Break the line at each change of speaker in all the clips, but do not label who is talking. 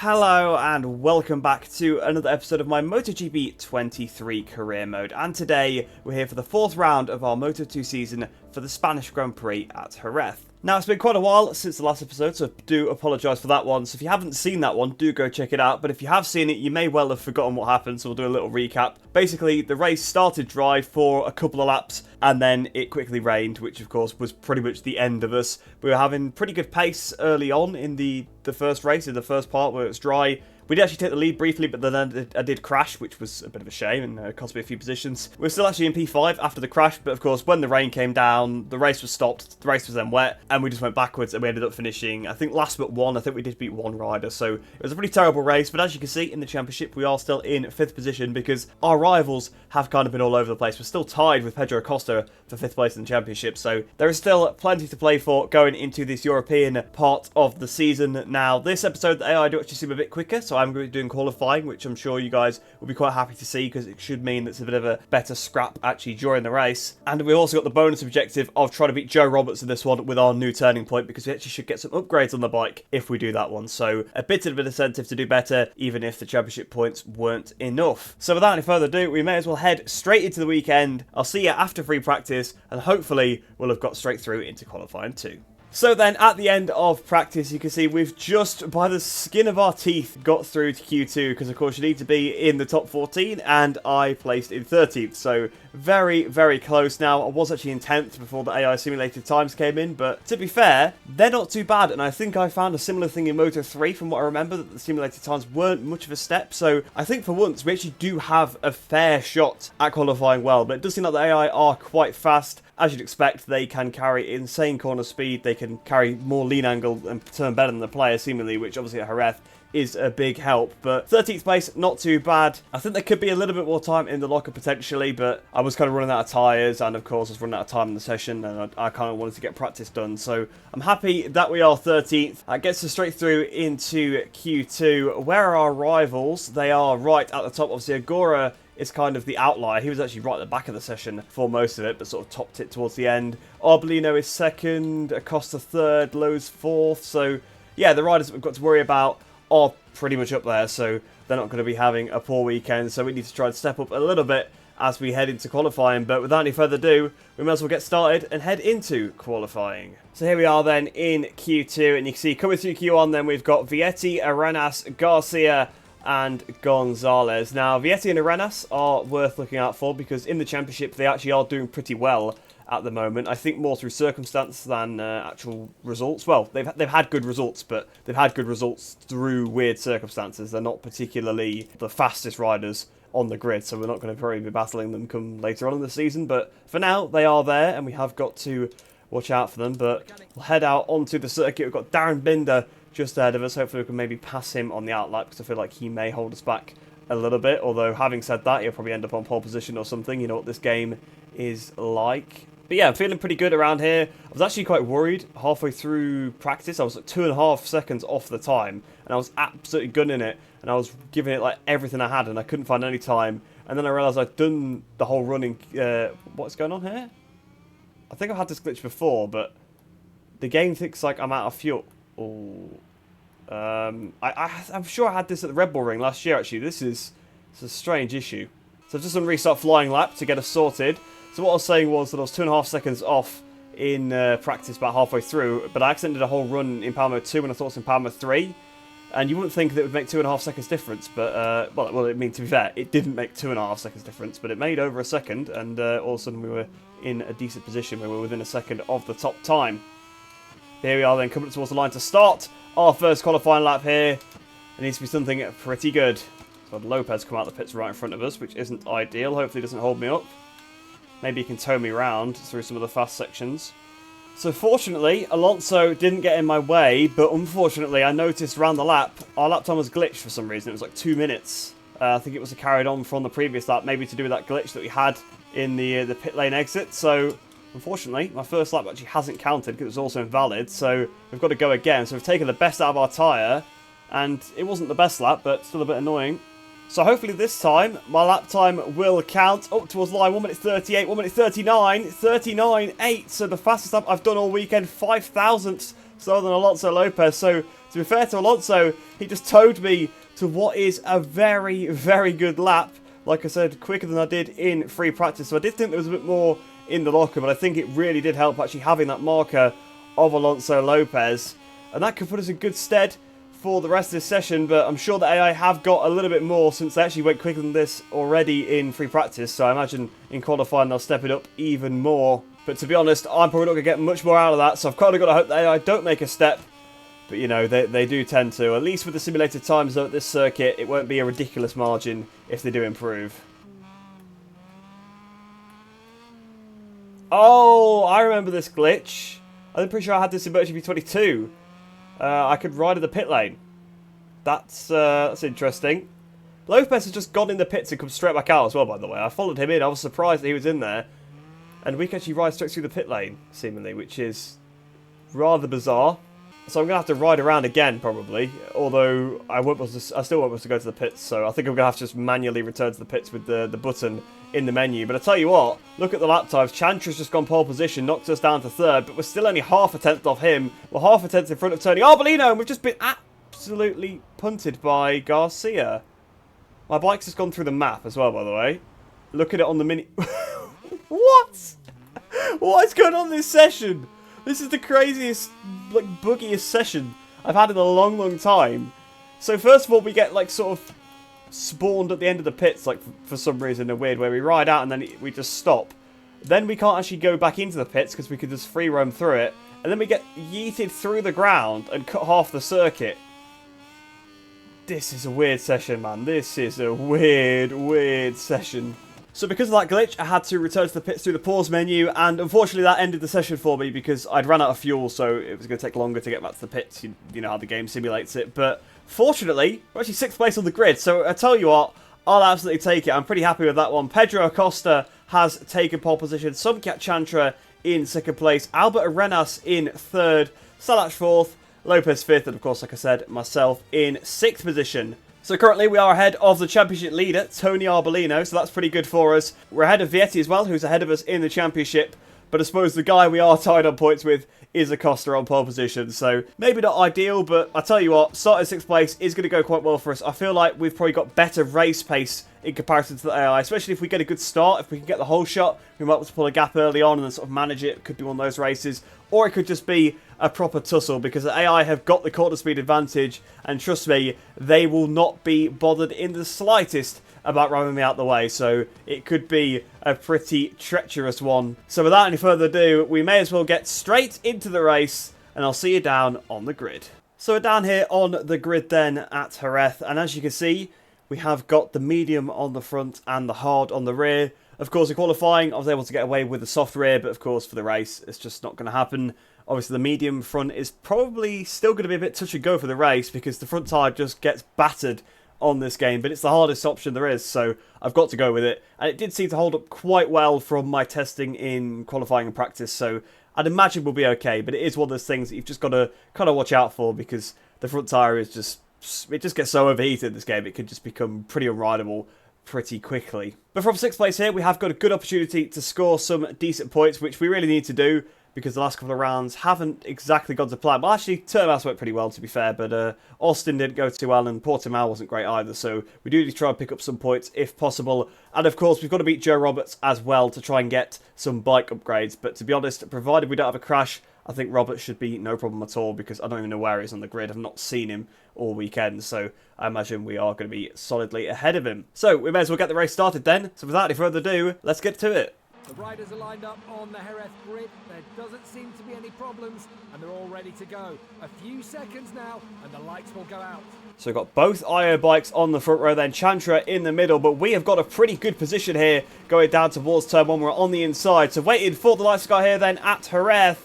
Hello and welcome back to another episode of my MotoGP 23 career mode, and today we're here for the fourth round of our Moto2 season for the Spanish Grand Prix at Jerez. Now, it's been quite a while since the last episode, so I do apologise for that one. So if you haven't seen that one, do go check it out. But if you have seen it, you may well have forgotten what happened, so we'll do a little recap. Basically, the race started dry for a couple of laps, and then it quickly rained, which of course was pretty much the end of us. We were having pretty good pace early on in the first race, in the first part where it was dry. We did actually take the lead briefly, but then I did crash, which was a bit of a shame and cost me a few positions. We were still actually in P5 after the crash, but of course, when the rain came down, the race was stopped, the race was then wet, and we just went backwards, and we ended up finishing, I think, last but one. I think we did beat one rider, so it was a pretty terrible race, but as you can see, in the championship, we are still in 5th position because our rivals have kind of been all over the place. We're still tied with Pedro Acosta for 5th place in the championship, so there is still plenty to play for going into this European part of the season. Now, this episode, the AI do actually seem a bit quicker, so I'm going to be doing qualifying, which I'm sure you guys will be quite happy to see because it should mean that it's a bit of a better scrap actually during the race. And we also got the bonus objective of trying to beat Joe Roberts in this one with our new turning point, because we actually should get some upgrades on the bike if we do that one. So a bit of an incentive to do better, even if the championship points weren't enough. So without any further ado, we may as well head straight into the weekend. I'll see you after free practice, and hopefully we'll have got straight through into qualifying too. So then, at the end of practice, you can see we've just, by the skin of our teeth, got through to Q2, because of course you need to be in the top 14, and I placed in 13th, so very, very close. Now, I was actually in 10th before the AI simulated times came in, but to be fair, they're not too bad, and I think I found a similar thing in Moto 3, from what I remember, that the simulated times weren't much of a step, so I think for once, we actually do have a fair shot at qualifying well, but it does seem like the AI are quite fast. As you'd expect, they can carry insane corner speed, they can carry more lean angle and turn better than the player, seemingly, which obviously at Jerez is a big help. But 13th place, not too bad. I think there could be a little bit more time in the locker potentially, but I was kind of running out of tyres, and of course I was running out of time in the session, and I kind of wanted to get practice done. So I'm happy that we are 13th. That gets us straight through into Q2. Where are our rivals? They are right at the top. Obviously, Agora is kind of the outlier. He was actually right at the back of the session for most of it, but sort of topped it towards the end. Arbolino is second, Acosta third, Lowe's fourth. So yeah, the riders that we've got to worry about are pretty much up there, so they're not going to be having a poor weekend. So we need to try and step up a little bit as we head into qualifying. But without any further ado, we might as well get started and head into qualifying. So here we are then in Q2, and you can see coming through Q1 then we've got Vietti, Arenas, Garcia and Gonzalez. Now, Vietti and Arenas are worth looking out for because in the championship they actually are doing pretty well at the moment. I think more through circumstance than actual results. Well, they've had good results, but they've had good results through weird circumstances. They're not particularly the fastest riders on the grid, so we're not going to probably be battling them come later on in the season. But for now, they are there, and we have got to watch out for them. But we'll head out onto the circuit. We've got Darren Binder just ahead of us. Hopefully we can maybe pass him on the outlap, because I feel like he may hold us back a little bit. Although, having said that, he'll probably end up on pole position or something. You know what this game is like. But yeah, I'm feeling pretty good around here. I was actually quite worried halfway through practice. I was like 2.5 seconds off the time, and I was absolutely gunning it, and I was giving it like everything I had, and I couldn't find any time. And then I realised I'd done the whole running. What's going on here? I think I've had this glitch before, but the game thinks like I'm out of fuel. Oh, I'm sure I had this at the Red Bull Ring last year, actually. This is a strange issue. So I've just done restart flying lap to get us sorted. So what I was saying was that I was 2.5 seconds off in practice about halfway through, but I accidentally did a whole run in Power Mode 2 when I thought it was in Power Mode 3. And you wouldn't think that it would make 2.5 seconds difference, but, well, I mean, to be fair, it didn't make 2.5 seconds difference, but it made over a second, and all of a sudden we were in a decent position where we were within a second of the top time. Here we are then, coming towards the line to start our first qualifying lap here. It needs to be something pretty good. So Lopez come out the pits right in front of us, which isn't ideal. Hopefully he doesn't hold me up. Maybe he can tow me around through some of the fast sections. So fortunately, Alonso didn't get in my way, but unfortunately I noticed around the lap, our lap time was glitched for some reason. It was like 2 minutes. I think it was carried on from the previous lap, maybe to do with that glitch that we had in the pit lane exit. So unfortunately, my first lap actually hasn't counted because it was also invalid, so we've got to go again. So we've taken the best out of our tyre, and it wasn't the best lap, but still a bit annoying. So hopefully this time, my lap time will count up towards line 1 minute 38, 1 minute 39, 39.8. So the fastest lap I've done all weekend, 5,000th slower than Alonso Lopez. So, to be fair to Alonso, he just towed me to what is a very, very good lap. Like I said, quicker than I did in free practice. So I did think there was a bit more in the locker, but I think it really did help actually having that marker of Alonso Lopez. And that could put us in good stead for the rest of this session, but I'm sure the AI have got a little bit more since they actually went quicker than this already in free practice. So I imagine in qualifying they'll step it up even more. But to be honest, I'm probably not going to get much more out of that, so I've kind of got to hope the AI don't make a step. But, you know, they do tend to. At least with the simulated times though at this circuit, it won't be a ridiculous margin if they do improve. Oh, I remember this glitch. I'm pretty sure I had this in MotoGP 22. I could ride in the pit lane. That's interesting. Lopez has just gone in the pits and come straight back out as well, by the way. I followed him in. I was surprised that he was in there. And we can actually ride straight through the pit lane, seemingly, which is rather bizarre. So I'm going to have to ride around again, probably. Although, I still won't be able to go to the pits, so I think I'm going to have to just manually return to the pits with the button in the menu. But I tell you what, look at the lap times. Chantra's just gone pole position, knocked us down to third, but we're still only half a tenth off him. We're half a tenth in front of Tony Arbolino, and we've just been absolutely punted by Garcia. My bike's just gone through the map as well, by the way. Look at it on the mini... What? What is going on in this session? This is the craziest, like, buggiest session I've had in a long, long time. So first of all, we get, like, sort of spawned at the end of the pits, like, for some reason, in a weird way. We ride out and then we just stop. Then we can't actually go back into the pits because we could just free roam through it. And then we get yeeted through the ground and cut half the circuit. This is a weird session, man. This is a weird, weird session. So because of that glitch, I had to return to the pits through the pause menu, and unfortunately that ended the session for me because I'd run out of fuel, so it was going to take longer to get back to the pits. You know how the game simulates it. But fortunately, we're actually 6th place on the grid, so I tell you what, I'll absolutely take it. I'm pretty happy with that one. Pedro Acosta has taken pole position, Subcat Chantra in 2nd place, Albert Arenas in 3rd, Salash 4th, Lopez 5th, and of course, like I said, myself in 6th position. So currently we are ahead of the championship leader, Tony Arbolino, so that's pretty good for us. We're ahead of Vietti as well, who's ahead of us in the championship, but I suppose the guy we are tied on points with is Acosta on pole position, so maybe not ideal, but I tell you what, starting 6th place is going to go quite well for us. I feel like we've probably got better race pace in comparison to the AI, especially if we get a good start. If we can get the whole shot, we might be able to pull a gap early on and then sort of manage it. It could be one of those races, or it could just be a proper tussle because the AI have got the quarter speed advantage, and trust me, they will not be bothered in the slightest about ramming me out the way, so it could be a pretty treacherous one. So without any further ado, we may as well get straight into the race, and I'll see you down on the grid. So we're down here on the grid then at Jerez, and as you can see, we have got the medium on the front and the hard on the rear. Of course, in qualifying, I was able to get away with the soft rear, but of course, for the race, it's just not going to happen. Obviously, the medium front is probably still going to be a bit touch and go for the race because the front tyre just gets battered on this game, but it's the hardest option there is, so I've got to go with it. And it did seem to hold up quite well from my testing in qualifying and practice, so I'd imagine we'll be okay, but it is one of those things that you've just got to kind of watch out for because the front tyre is just... it just gets so overheated in this game, it could just become pretty unrideable pretty quickly. But from 6th place here, we have got a good opportunity to score some decent points, which we really need to do because the last couple of rounds haven't exactly gone to plan. Well, actually, Termas went pretty well, to be fair, but Austin didn't go too well, and Portimao wasn't great either, so we do need to try and pick up some points if possible. And of course, we've got to beat Joe Roberts as well to try and get some bike upgrades, but to be honest, provided we don't have a crash, I think Roberts should be no problem at all because I don't even know where he is on the grid. I've not seen him all weekend, so I imagine we are going to be solidly ahead of him. So we may as well get the race started then. So without any further ado, let's get to it.
The riders are lined up on the Jerez grid. There doesn't seem to be any problems, and they're all ready to go. A few seconds now, and the lights will go out.
So we've got both IO bikes on the front row, then Chantra in the middle, but we have got a pretty good position here going down towards turn 1. We're on the inside, so waiting for the lights to go here then at Jerez.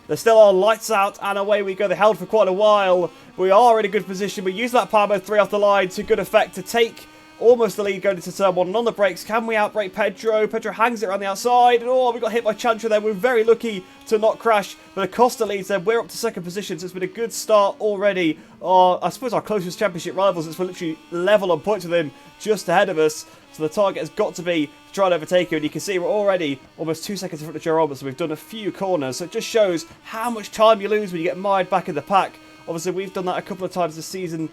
They're still on, lights out, and away we go. They held for quite a while. We are in a good position. We use that power mode 3 off the line to good effect to take Almost the lead going into turn 1. And on the brakes, can we outbrake Pedro? Pedro hangs it around the outside. And oh, we got hit by Chantra there. We're very lucky to not crash. But Acosta leads there. We're up to second position. So it's been a good start already. I suppose our closest championship rivals is literally level on points with him just ahead of us. So the target has got to be to try and overtake him. And you can see we're already almost 2 seconds in front of Joe Roberts. So we've done a few corners. So it just shows how much time you lose when you get mired back in the pack. Obviously, we've done that a couple of times this season.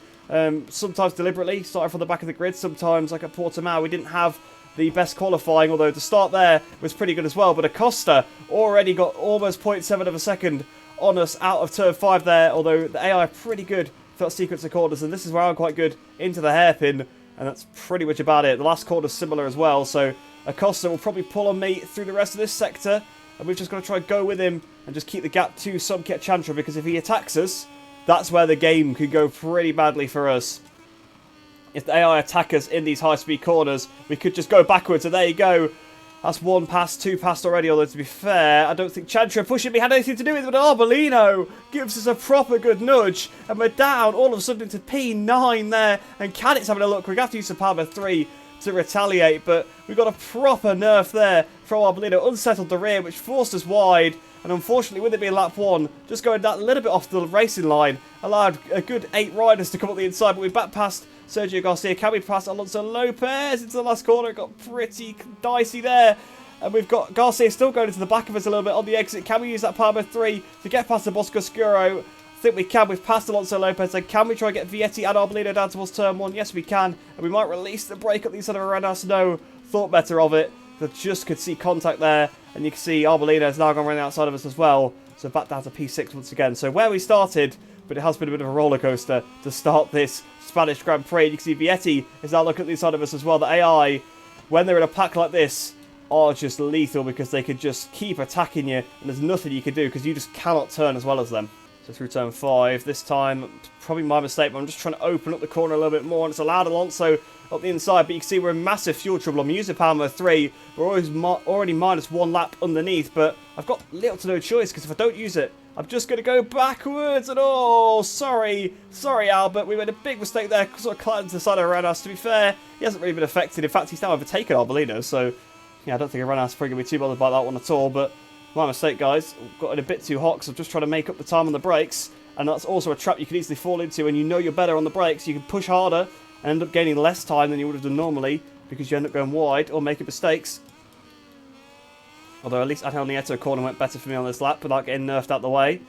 Sometimes deliberately, starting from the back of the grid. Sometimes, like at Portimao, we didn't have the best qualifying, although the start there was pretty good as well. But Acosta already got almost 0.7 of a second on us out of turn 5 there, although the AI are pretty good for that sequence of corners, and this is where I'm quite good into the hairpin, and that's pretty much about it. The last corner's similar as well, so Acosta will probably pull on me through the rest of this sector, and we've just got to try and go with him and just keep the gap to Subket Chantra, because if he attacks us, that's where the game could go pretty badly for us. If the AI attack us in these high-speed corners, we could just go backwards, and there you go. That's 1 pass, 2 passed already, although to be fair, I don't think Chantra pushing me had anything to do with it, but Arbolino gives us a proper good nudge, and we're down all of a sudden to P9 there, and Cadet's having a look. We're going to have to use some Power 3 to retaliate, but we got a proper nerf there from Arbolino, unsettled the rear, which forced us wide. And unfortunately, with it being lap 1, just going that little bit off the racing line, allowed a good 8 riders to come up the inside. But we back past Sergio Garcia. Can we pass Alonso Lopez into the last corner? It got pretty dicey there. And we've got Garcia still going into the back of us a little bit on the exit. Can we use that Power 3 to get past the Bosco Oscuro? I think we can. We've passed Alonso Lopez. And can we try and get Vietti and Arbolino down towards turn 1? Yes, we can. And we might release the brake up the inside of Arenas. No, thought better of it. I just could see contact there, and you can see Arbolino has now gone around the outside of us as well, so back down to P6 once again. So where we started, but it has been a bit of a roller coaster to start this Spanish Grand Prix. You can see Vietti is now looking at the inside of us as well. The AI, when they're in a pack like this, are just lethal because they could just keep attacking you, and there's nothing you can do because you just cannot turn as well as them. So through turn 5, this time, probably my mistake, but I'm just trying to open up the corner a little bit more, and it's allowed Alonso up the inside, but you can see we're in massive fuel trouble. I'm using Power 3, we're already minus 1 lap underneath, but I've got little to no choice, because if I don't use it, I'm just going to go backwards, and oh, sorry Albert, we made a big mistake there, sort of climbed to the side of Arenas. To be fair, he hasn't really been affected. In fact, he's now overtaken Arbolino, so yeah, I don't think Arenas is probably going to be too bothered by that one at all, but my mistake, guys. Got it a bit too hot because I'm just trying to make up the time on the brakes. And that's also a trap you can easily fall into when you know you're better on the brakes. You can push harder and end up gaining less time than you would have done normally because you end up going wide or making mistakes. Although at least Angel Nieto corner went better for me on this lap without getting nerfed out the way.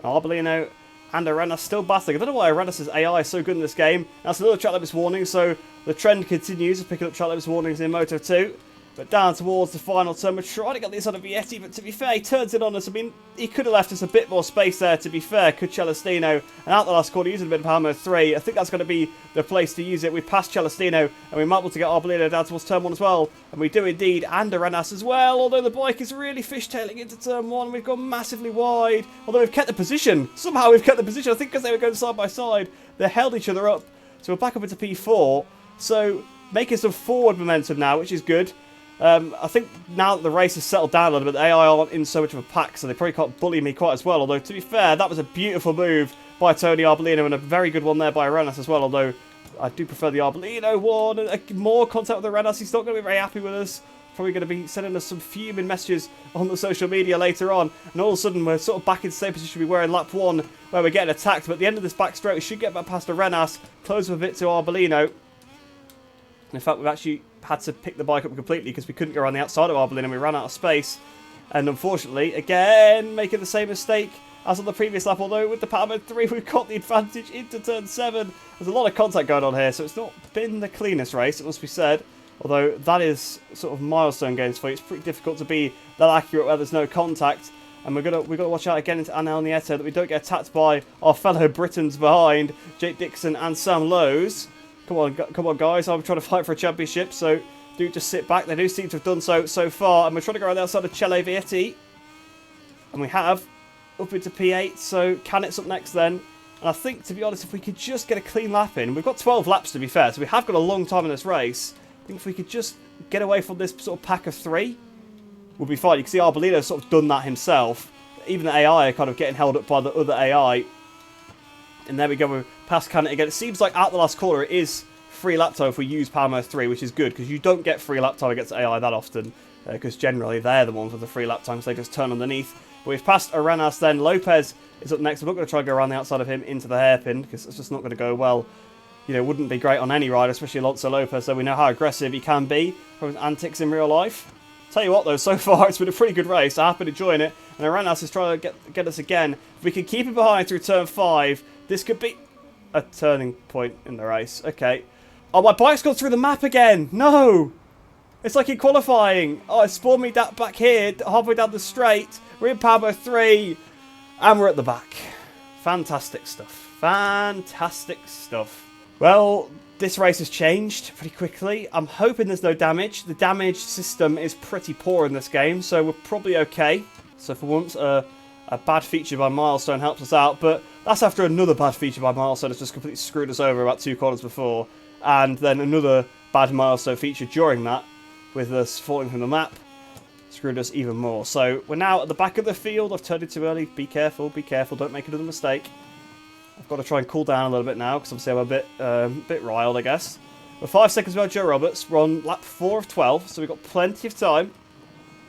Arbolino and Arenas still battling. I don't know why Arenas' AI is so good in this game. That's a little track limits warning, so the trend continues of picking up track limits warnings in Moto 2. But down towards the final turn, we're trying to get this on of Vietti, but to be fair, he turns it on us. I mean, he could have left us a bit more space there, to be fair, could Celestino. And out the last corner, using a bit of Power 3. I think that's going to be the place to use it. We passed Celestino, and we might be able to get Arbolino down towards turn 1 as well. And we do indeed, and Arenas as well, although the bike is really fishtailing into turn 1. We've gone massively wide, although we've kept the position. Somehow we've kept the position. I think because they were going side by side, they held each other up. So we're back up into P4. So making some forward momentum now, which is good. I think now that the race has settled down a little bit, the AI aren't in so much of a pack, so they probably can't bully me quite as well. Although, to be fair, that was a beautiful move by Tony Arbolino and a very good one there by Arenas as well. Although, I do prefer the Arbolino one. And more contact with Arenas. He's not going to be very happy with us. Probably going to be sending us some fuming messages on the social media later on. And all of a sudden, we're sort of back in the same position we were in lap 1, where we're getting attacked. But at the end of this back straight, we should get back past Arenas, close up a bit to Arbolino. In fact, we've actually had to pick the bike up completely because we couldn't go around the outside of Arbolino and we ran out of space. And unfortunately, again, making the same mistake as on the previous lap. Although with the Power 3, we've got the advantage into turn 7. There's a lot of contact going on here, so it's not been the cleanest race, it must be said. Although that is sort of milestone games for you. It's pretty difficult to be that accurate where there's no contact. And we've got to watch out again into Angel Nieto that we don't get attacked by our fellow Britons behind, Jake Dixon and Sam Lowes. Come on, guys. I'm trying to fight for a championship, so do just sit back. They do seem to have done so far. And we're trying to go around the outside of Celle Vietti. And we have up into P8, so Canet's up next then. And I think, to be honest, if we could just get a clean lap in, we've got 12 laps to be fair, so we have got a long time in this race. I think if we could just get away from this sort of pack of 3, we'll be fine. You can see Arbolino's sort of done that himself. Even the AI are kind of getting held up by the other AI. And there we go, we're past Canet again. It seems like out the last corner it is free lap time if we use Power Mode 3, which is good, because you don't get free lap time against AI that often, because generally they're the ones with the free lap time, so they just turn underneath. But we've passed Arenas then. Lopez is up next. I'm not going to try and go around the outside of him into the hairpin, because it's just not going to go well. You know, wouldn't be great on any rider, especially Alonso Lopez, so we know how aggressive he can be from his antics in real life. Tell you what though, so far it's been a pretty good race. I've been enjoying it, and Arenas is trying to get us again. If we can keep him behind through turn 5, this could be a turning point in the race. Okay. Oh, my bike's gone through the map again. No! It's like in qualifying. Oh, it spawned me back here, halfway down the straight. We're in Power Mode 3, and we're at the back. Fantastic stuff. Fantastic stuff. Well, this race has changed pretty quickly. I'm hoping there's no damage. The damage system is pretty poor in this game, so we're probably okay. So for once, a bad feature by Milestone helps us out, but that's after another bad feature by Milestone that's just completely screwed us over about 2 corners before, and then another bad Milestone feature during that, with us falling from the map, screwed us even more. So we're now at the back of the field. I've turned it too early. Be careful, don't make another mistake. I've got to try and cool down a little bit now, because obviously I'm a bit riled, I guess. We're 5 seconds behind Joe Roberts. We're on lap 4 of 12, so we've got plenty of time.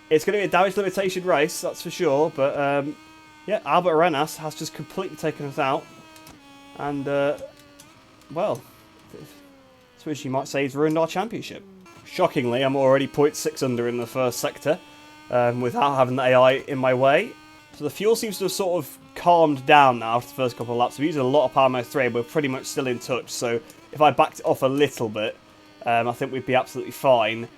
It's going to be a damage limitation race, that's for sure, but yeah, Albert Arenas has just completely taken us out. And, well, I suppose you might say he's ruined our championship. Shockingly, I'm already 0.6 under in the first sector, without having the AI in my way. So the fuel seems to have sort of calmed down now after the first couple of laps. We're using a lot of Power Mode 3, and we're pretty much still in touch. So if I backed it off a little bit, I think we'd be absolutely fine.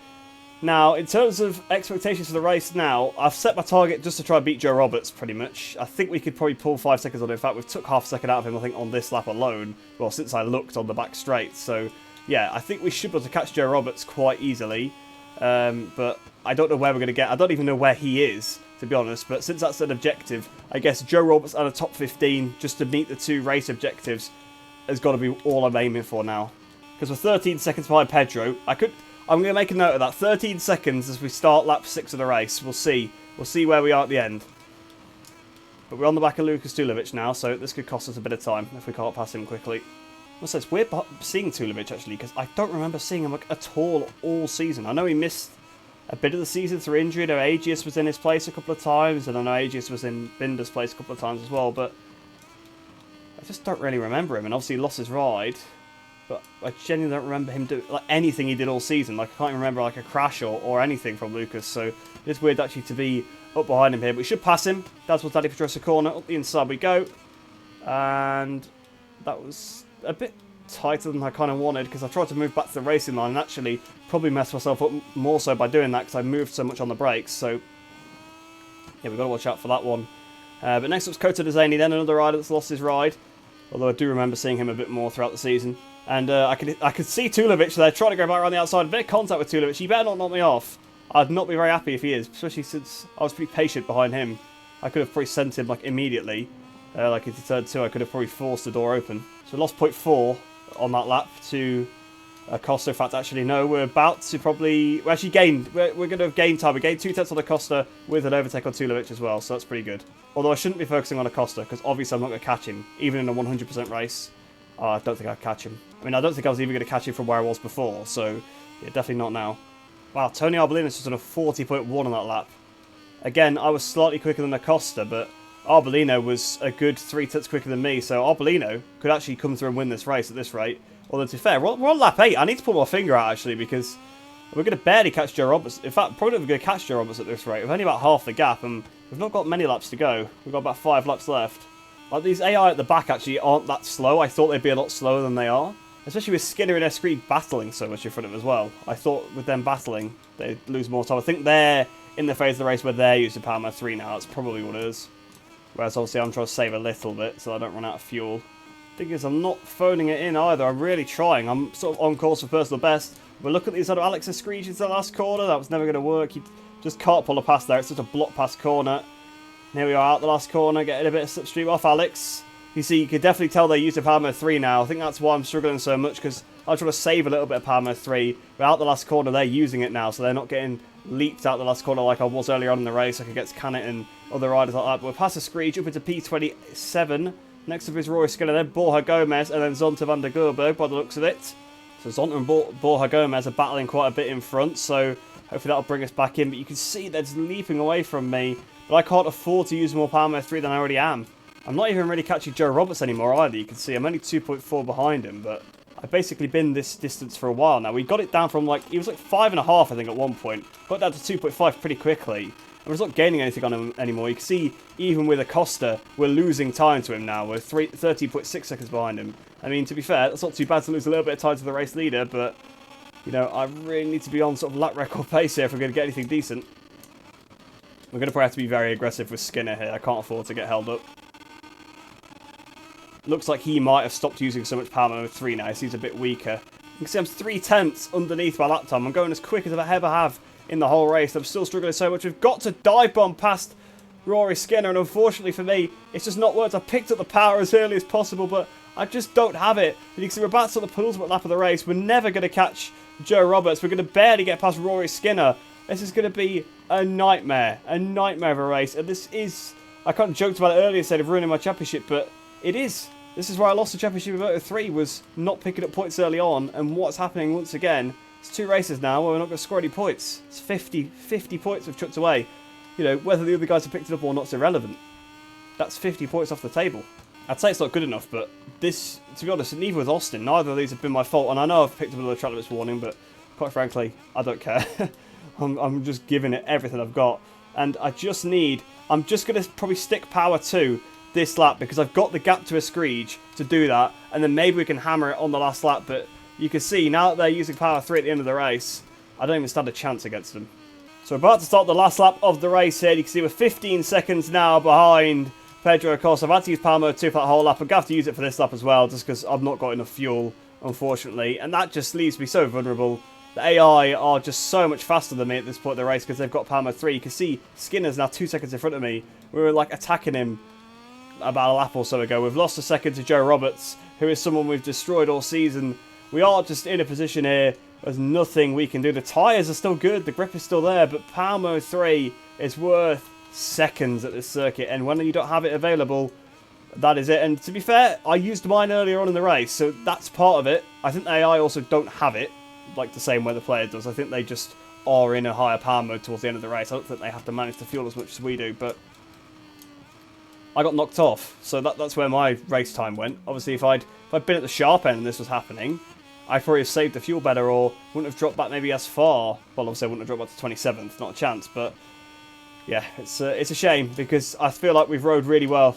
Now, in terms of expectations for the race now, I've set my target just to try and beat Joe Roberts, pretty much. I think we could probably pull 5 seconds on him. In fact, we've took half a second out of him, I think, on this lap alone. Well, since I looked on the back straight. So, yeah, I think we should be able to catch Joe Roberts quite easily. But I don't know where we're going to get. I don't even know where he is, to be honest. But since that's an objective, I guess Joe Roberts and a top 15, just to meet the 2 race objectives, has got to be all I'm aiming for now. Because we're 13 seconds behind Pedro. I'm going to make a note of that. 13 seconds as we start lap 6 of the race. We'll see. We'll see where we are at the end. But we're on the back of Lucas Tulovic now, so this could cost us a bit of time if we can't pass him quickly. Also, it's weird seeing Tulovic, actually, because I don't remember seeing him at all season. I know he missed a bit of the season through injury. I know Aegius was in his place a couple of times, and I know Aegius was in Binder's place a couple of times as well, but I just don't really remember him. And obviously he lost his ride, but I genuinely don't remember him doing anything he did all season. Like, I can't even remember a crash or anything from Lucas, so it's weird actually to be up behind him here. But we should pass him. That's what's Daddy Pedrosa corner. Up the inside we go. And that was a bit tighter than I kind of wanted, because I tried to move back to the racing line and actually probably messed myself up more so by doing that, because I moved so much on the brakes. So, yeah, we've got to watch out for that one. But next up's Kota Dezzani, then another rider that's lost his ride. Although I do remember seeing him a bit more throughout the season. And I could see Tulovic there trying to go back around the outside. A bit of contact with Tulovic. He better not knock me off. I'd not be very happy if he is, especially since I was pretty patient behind him. I could have probably sent him immediately. Into turn 2, I could have probably forced the door open. So we lost 0.4 on that lap to Acosta. In fact, actually, no, we're about to probably... We actually gained. We're going to have gained time. We gained 2 tenths on Acosta with an overtake on Tulovic as well, so that's pretty good. Although I shouldn't be focusing on Acosta, because obviously I'm not going to catch him, even in a 100% race. I don't think I'd catch him. I mean, I don't think I was even going to catch him from where I was before, so yeah, definitely not now. Wow, Tony Arbolino's just on a 40.1 on that lap. Again, I was slightly quicker than Acosta, but Arbolino was a good 3 tenths quicker than me, so Arbolino could actually come through and win this race at this rate. Although, to be fair, we're on lap 8. I need to pull my finger out, actually, because we're going to barely catch Joe Roberts. In fact, probably not going to catch Joe Roberts at this rate. We've only about half the gap, and we've not got many laps to go. We've got about 5 laps left. Like, these AI at the back actually aren't that slow. I thought they'd be a lot slower than they are. Especially with Skinner and Escreed battling so much in front of them as well. I thought with them battling, they'd lose more time. I think they're in the phase of the race where they're using Power Mode 3 now. That's probably what it is. Whereas obviously I'm trying to save a little bit so I don't run out of fuel. Thing is, I'm not phoning it in either. I'm really trying. I'm sort of on course for personal best. But look at these sort of Alex Escreed into the last corner. That was never going to work. He just can't pull a pass there. It's such a block pass corner. And here we are out the last corner, getting a bit of slipstream off Alex. You see, you can definitely tell they're using Power Mode 3 now. I think that's why I'm struggling so much, because I'm trying to save a little bit of Power Mode 3. But out the last corner, they're using it now, so they're not getting leaped out the last corner like I was earlier on in the race, like against Canet and other riders like that. But we're past the Screech, up into P27. Next up is Roy Skinner, then Borja Gomez, and then Zonta van der Gerberg, by the looks of it. So Zonta and Borja Gomez are battling quite a bit in front, so hopefully that'll bring us back in. But you can see they're just leaping away from me, but I can't afford to use more Power Mode 3 than I already am. I'm not even really catching Joe Roberts anymore either. You can see I'm only 2.4 behind him, but I've basically been this distance for a while now. We got it down from he was like 5.5 I think at one point. Got down to 2.5 pretty quickly. And we're just not gaining anything on him anymore. You can see even with Acosta, we're losing time to him now. We're 13.6 seconds behind him. I mean, to be fair, that's not too bad to lose a little bit of time to the race leader, but, you know, I really need to be on sort of lap record pace here if we're going to get anything decent. We're going to probably have to be very aggressive with Skinner here. I can't afford to get held up. Looks like he might have stopped using so much Power Mode 3 now. He's a bit weaker. You can see I'm 3/10 underneath my lap time. I'm going as quick as I ever have in the whole race. I'm still struggling so much. We've got to dive bomb past Rory Skinner, and unfortunately for me, it's just not worked. I picked up the power as early as possible, but I just don't have it. And you can see we're about to the penultimate lap of the race. We're never going to catch Joe Roberts. We're going to barely get past Rory Skinner. This is going to be a nightmare of a race. And this is, I kind of joked about it earlier, instead of ruining my championship, but it is. This is where I lost the championship in Moto 3, was not picking up points early on. And what's happening once again, it's 2 races now where we're not going to score any points. It's 50 points we've chucked away. You know, whether the other guys have picked it up or not is irrelevant. That's 50 points off the table. I'd say it's not good enough, but this, to be honest, neither with Austin, neither of these have been my fault. And I know I've picked up another track limits warning, but quite frankly, I don't care. I'm just giving it everything I've got. And I'm just going to probably stick power 2 this lap, because I've got the gap to a Screech to do that, and then maybe we can hammer it on the last lap. But you can see now that they're using power 3 at the end of the race, I don't even stand a chance against them. So we're about to start the last lap of the race here. You can see we're 15 seconds now behind Pedro Acosta. I've had to use power mode 2 for that whole lap. I'm going to have to use it for this lap as well, just because I've not got enough fuel, unfortunately, and that just leaves me so vulnerable. The AI are just so much faster than me at this point of the race because they've got power mode 3. You can see Skinner's now 2 seconds in front of me. We were like attacking him about a lap or so ago. We've lost a second to Joe Roberts, who is someone we've destroyed all season. We are just in a position here, there's nothing we can do. The tyres are still good, the grip is still there, but Power Mode 3 is worth seconds at this circuit, and when you don't have it available, that is it. And to be fair, I used mine earlier on in the race, so that's part of it. I think the AI also don't have it, like the same way the player does. I think they just are in a higher power mode towards the end of the race. I don't think they have to manage the fuel as much as we do, but I got knocked off, so that's where my race time went. Obviously, if I'd been at the sharp end and this was happening, I'd probably have saved the fuel better, or wouldn't have dropped back maybe as far. Well, obviously I wouldn't have dropped back to 27th, not a chance, but yeah, it's a shame, because I feel like we've rode really well.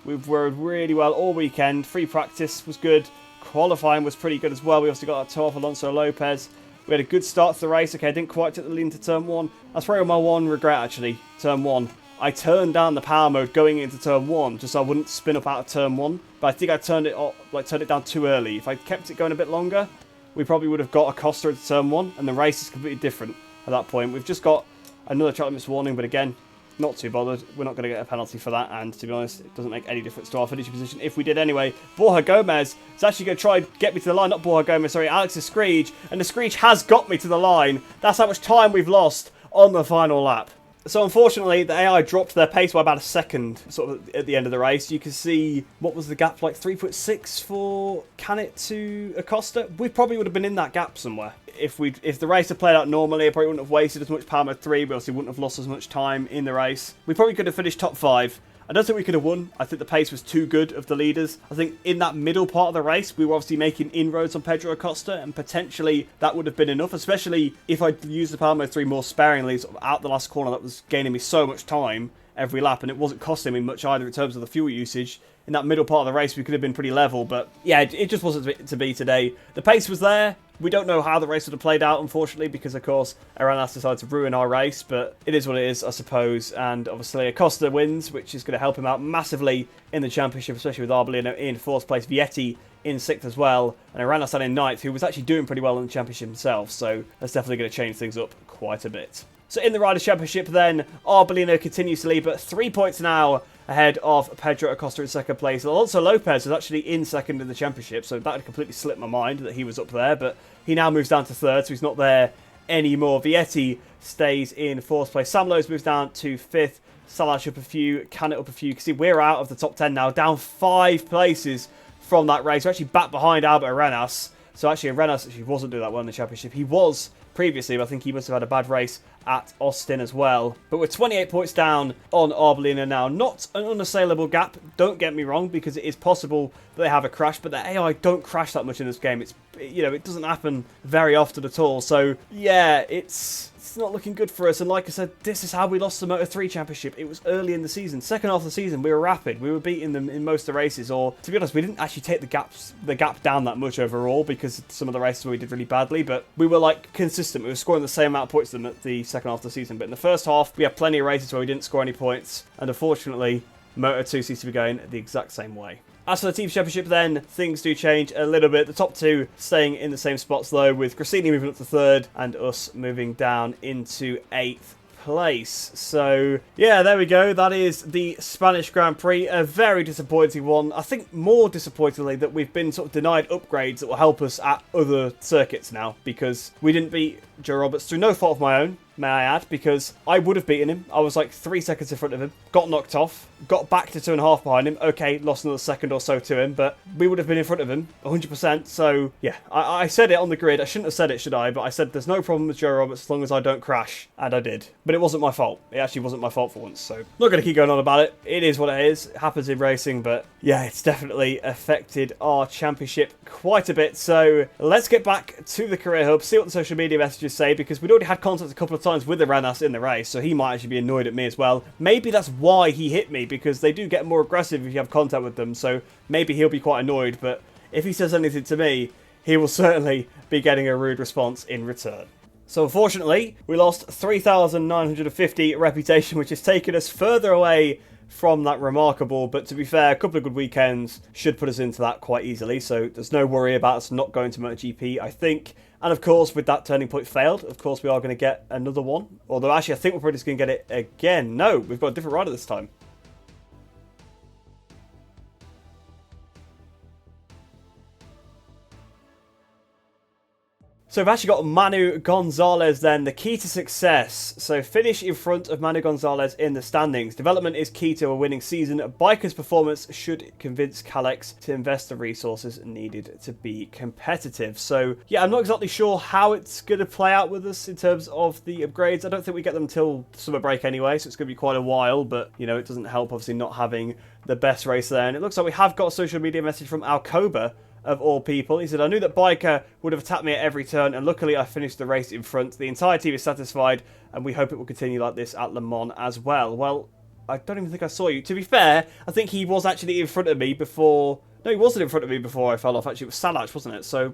We've rode really well all weekend. Free practice was good. Qualifying was pretty good as well. We also got our toe off Alonso Lopez. We had a good start to the race. Okay, I didn't quite take the lead into turn 1. That's probably my one regret, actually, turn 1. I turned down the power mode going into turn 1 just so I wouldn't spin up out of turn 1. But I think I turned it down too early. If I kept it going a bit longer, we probably would have got Acosta into turn 1, and the race is completely different at that point. We've just got another track limits warning, but again, not too bothered. We're not going to get a penalty for that, and to be honest, it doesn't make any difference to our finishing position if we did anyway. Borja Gomez is actually going to try and get me to the line. Not Borja Gomez, sorry, Alex's Screech, and the Screech has got me to the line. That's how much time we've lost on the final lap. So unfortunately, the AI dropped their pace by about a second sort of at the end of the race. You can see, what was the gap, like 3.6 for Canet to Acosta? We probably would have been in that gap somewhere. If the race had played out normally, I probably wouldn't have wasted as much power mode 3, but obviously wouldn't have lost as much time in the race. We probably could have finished top 5. I don't think we could have won. I think the pace was too good of the leaders. I think in that middle part of the race, we were obviously making inroads on Pedro Acosta, and potentially that would have been enough, especially if I'd used the power mode 3 more sparingly, sort of out the last corner. That was gaining me so much time every lap, and it wasn't costing me much either in terms of the fuel usage. In that middle part of the race, we could have been pretty level, but yeah, it just wasn't to be today. The pace was there. We don't know how the race would have played out, unfortunately, because, of course, Aranas decided to ruin our race, but it is what it is, I suppose. And obviously, Acosta wins, which is going to help him out massively in the championship, especially with Arbolino in 4th place, Vietti in 6th as well, and Aranas in 9th, who was actually doing pretty well in the championship himself, so that's definitely going to change things up quite a bit. So in the Riders' Championship then, Arbolino continues to lead, but 3 points now ahead of Pedro Acosta in 2nd place. Alonso Lopez is actually in 2nd in the championship, so that had completely slipped my mind that he was up there, but he now moves down to 3rd, so he's not there anymore. Vietti stays in 4th place. Sam Lowe's moves down to 5th. Salash up a few, Canet up a few. You can see we're out of the top 10 now, down 5 places from that race. We're actually back behind Albert Arenas. So actually, Arenas actually wasn't doing that well in the championship. He was previously, but I think he must have had a bad race at Austin as well. But we're 28 points down on Arbolino now. Not an unassailable gap, don't get me wrong, because it is possible that they have a crash, but the AI don't crash that much in this game. It's, you know, it doesn't happen very often at all. So yeah, it's not looking good for us. And like I said, this is how we lost the Moto3 Championship. It was early in the season. Second half of the season, we were rapid. We were beating them in most of the races. Or, to be honest, we didn't actually take the gap down that much overall because some of the races where we did really badly. But we were, like, consistent. We were scoring the same amount of points than at the second half of the season. But in the first half, we had plenty of races where we didn't score any points. And unfortunately, Moto2 seems to be going the exact same way. As for the Team Championship then, things do change a little bit. The top two staying in the same spots though, with Grassini moving up to 3rd and us moving down into 8th place. So yeah, there we go. That is the Spanish Grand Prix. A very disappointing one. I think more disappointingly that we've been sort of denied upgrades that will help us at other circuits now, because we didn't beat Joe Roberts through no fault of my own, may I add, because I would have beaten him. I was like 3 seconds in front of him, got knocked off, got back to 2.5 behind him. Okay, lost another second or so to him, but we would have been in front of him 100%. So yeah, I said it on the grid. I shouldn't have said it, should I? But I said there's no problem with Joe Roberts as long as I don't crash, and I did. But it wasn't my fault. It actually wasn't my fault for once, so not going to keep going on about it. It is what it is. It happens in racing, but yeah, it's definitely affected our championship quite a bit. So let's get back to the career hub, see what the social media messages say, because we'd already had contact a couple of times with Arenas in the race, so he might actually be annoyed at me as well. Maybe that's why he hit me, because they do get more aggressive if you have contact with them, so maybe he'll be quite annoyed, but if he says anything to me, he will certainly be getting a rude response in return. So unfortunately, we lost 3,950 reputation, which has taken us further away from that remarkable, but to be fair, a couple of good weekends should put us into that quite easily, so there's no worry about us not going to MotoGP, I think. And of course, with that turning point failed, of course we are going to get another one. Although actually, I think we're probably just going to get it again. No, we've got a different rider this time. So we've actually got Manu Gonzalez then, the key to success. So finish in front of Manu Gonzalez in the standings. Development is key to a winning season. Biker's performance should convince Kalex to invest the resources needed to be competitive. So yeah, I'm not exactly sure how it's going to play out with us in terms of the upgrades. I don't think we get them until summer break anyway, so it's going to be quite a while. But, you know, it doesn't help obviously not having the best race there. And it looks like we have got a social media message from Alcoba, of all people. He said, I knew that Biker would have attacked me at every turn, and luckily I finished the race in front. The entire team is satisfied, and we hope it will continue like this at Le Mans as well. Well, I don't even think I saw you. To be fair, I think he was actually in front of me before... No, he wasn't in front of me before I fell off. Actually, it was Salach, wasn't it? So,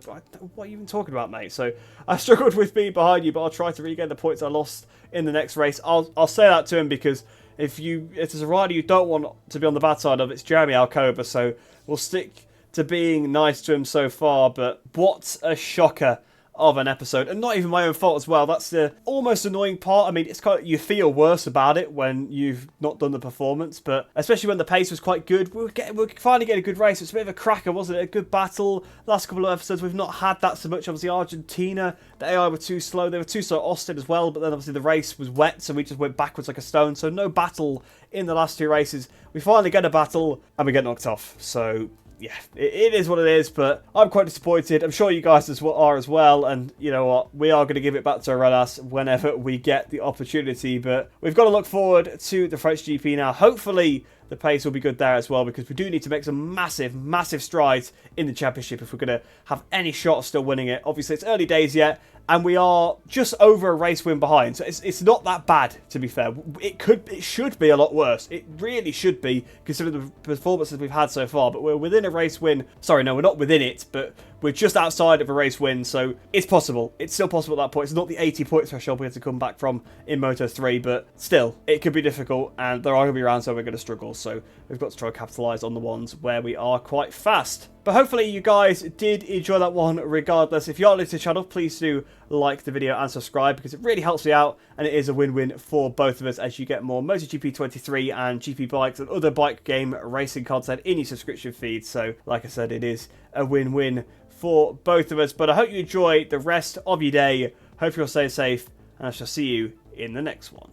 what are you even talking about, mate? So, I struggled with being behind you, but I'll try to regain the points I lost in the next race. I'll say that to him, because if there's a rider you don't want to be on the bad side of, it's Jeremy Alcoba, so we'll stick to being nice to him so far. But what a shocker of an episode, and not even my own fault as well. That's the almost annoying part. I mean, it's kind of, you feel worse about it when you've not done the performance, but especially when the pace was quite good. We're finally getting a good race. It's a bit of a cracker, wasn't it? A good battle. Last couple of episodes we've not had that so much. Obviously Argentina, the AI were too slow. They were too slow at Austin as well, but then obviously the race was wet, so we just went backwards like a stone. So no battle in the last two races. We finally get a battle and we get knocked off. So yeah, it is what it is, but I'm quite disappointed. I'm sure you guys are as well, and you know what? We are going to give it back to Arenas whenever we get the opportunity, but we've got to look forward to the French GP now. Hopefully the pace will be good there as well, because we do need to make some massive, massive strides in the championship if we're going to have any shot of still winning it. Obviously, it's early days yet, and we are just over a race win behind, so it's not that bad, to be fair. It should be a lot worse. It really should be, considering the performances we've had so far, but we're within a race win. Sorry, no, we're not within it, but we're just outside of a race win, so it's possible. It's still possible at that point. It's not the 80-point threshold we have to come back from in Moto3, but still, it could be difficult, and there are going to be rounds where we're going to struggle, so we've got to try and capitalise on the ones where we are quite fast. But hopefully you guys did enjoy that one regardless. If you are new to the channel, please do like the video and subscribe, because it really helps me out, and it is a win-win for both of us as you get more MotoGP 23 and GP bikes and other bike game racing content in your subscription feed. So like I said, it is a win-win for both of us. But I hope you enjoy the rest of your day. Hope you're staying safe, and I shall see you in the next one.